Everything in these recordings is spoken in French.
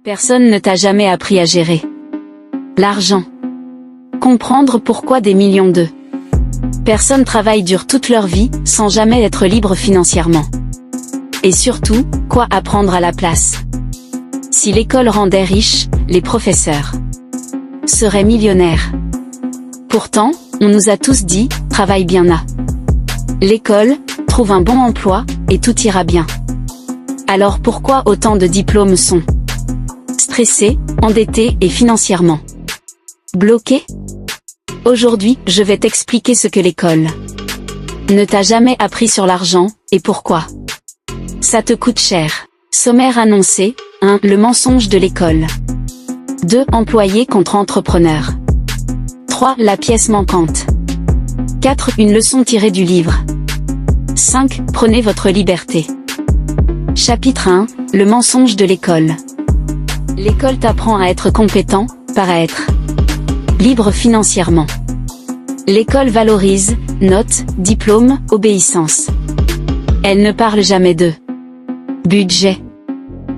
Personne ne t'a jamais appris à gérer l'argent. Comprendre pourquoi des millions de personnes travaillent dur toute leur vie, sans jamais être libres financièrement. Et surtout, quoi apprendre à la place. Si l'école rendait riche, les professeurs seraient millionnaires. Pourtant, on nous a tous dit, travaille bien à l'école, trouve un bon emploi, et tout ira bien. Alors pourquoi autant de diplômes sont stressés, endettés et financièrement bloqués? Aujourd'hui, je vais t'expliquer ce que l'école ne t'a jamais appris sur l'argent, et pourquoi ça te coûte cher. Sommaire annoncé. 1. Le mensonge de l'école. 2. Employé contre entrepreneur. 3. La pièce manquante. 4. Une leçon tirée du livre. 5. Prenez votre liberté. Chapitre 1. Le mensonge de l'école. L'école t'apprend à être compétent, pas à être libre financièrement. L'école valorise notes, diplômes, obéissance. Elle ne parle jamais de budget,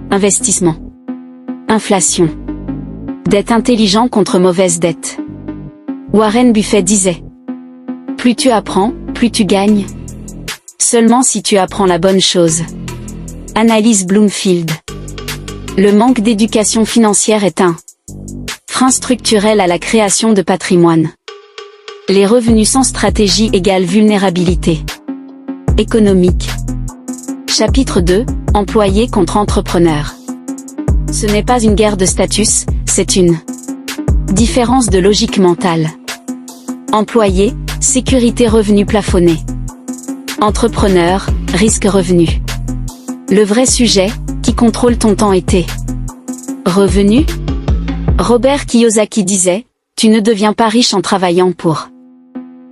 investissement, inflation, dette intelligent contre mauvaise dette. Warren Buffett disait: plus tu apprends, plus tu gagnes. Seulement si tu apprends la bonne chose. Analyse Bloomfield. Le manque d'éducation financière est un frein structurel à la création de patrimoine. Les revenus sans stratégie égale vulnérabilité économique. Chapitre 2. Employé contre entrepreneur. Ce n'est pas une guerre de status, c'est une différence de logique mentale. Employé, sécurité revenu plafonné. Entrepreneur, risque revenu. Le vrai sujet, qui contrôle ton temps et tes revenus? Robert Kiyosaki disait, tu ne deviens pas riche en travaillant pour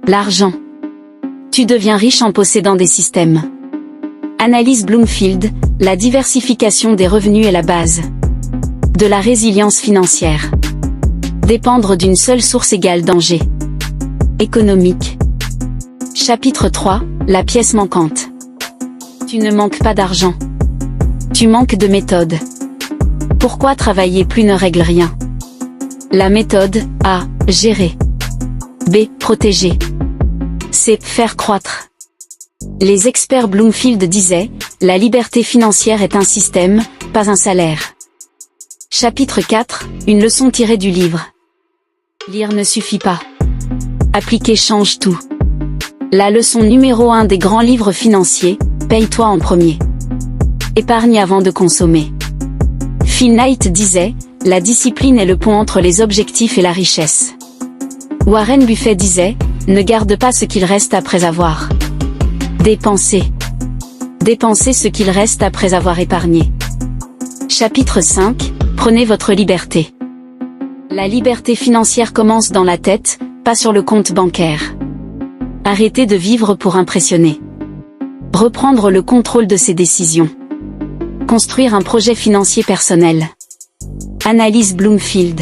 l'argent. Tu deviens riche en possédant des systèmes. Analyse Bloomfield, la diversification des revenus est la base de la résilience financière. Dépendre d'une seule source égale danger économique. Chapitre 3, la pièce manquante. Tu ne manques pas d'argent. Tu manques de méthode. Pourquoi travailler plus ne règle rien? La méthode, A. Gérer. B. Protéger. C. Faire croître. Les experts Bloomfield disaient, la liberté financière est un système, pas un salaire. Chapitre 4, une leçon tirée du livre. Lire ne suffit pas. Appliquer change tout. La leçon numéro 1 des grands livres financiers, paye-toi en premier. Épargne avant de consommer. Phil Knight disait, la discipline est le pont entre les objectifs et la richesse. Warren Buffett disait, ne garde pas ce qu'il reste après avoir dépensé. Dépensez ce qu'il reste après avoir épargné. Chapitre 5, prenez votre liberté. La liberté financière commence dans la tête, pas sur le compte bancaire. Arrêtez de vivre pour impressionner. Reprendre le contrôle de ses décisions. Construire un projet financier personnel. Analyse Bloomfield.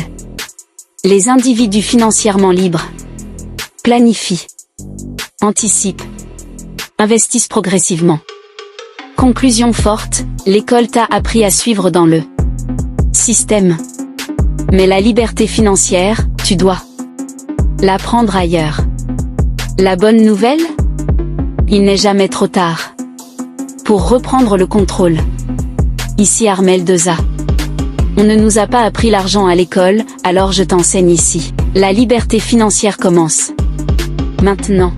Les individus financièrement libres planifient, anticipent, investissent progressivement. Conclusion forte, l'école t'a appris à suivre dans le système. Mais la liberté financière, tu dois l'apprendre ailleurs. La bonne nouvelle? Il n'est jamais trop tard pour reprendre le contrôle. Ici Armel Deza. On ne nous a pas appris l'argent à l'école, alors je t'enseigne ici. La liberté financière commence maintenant.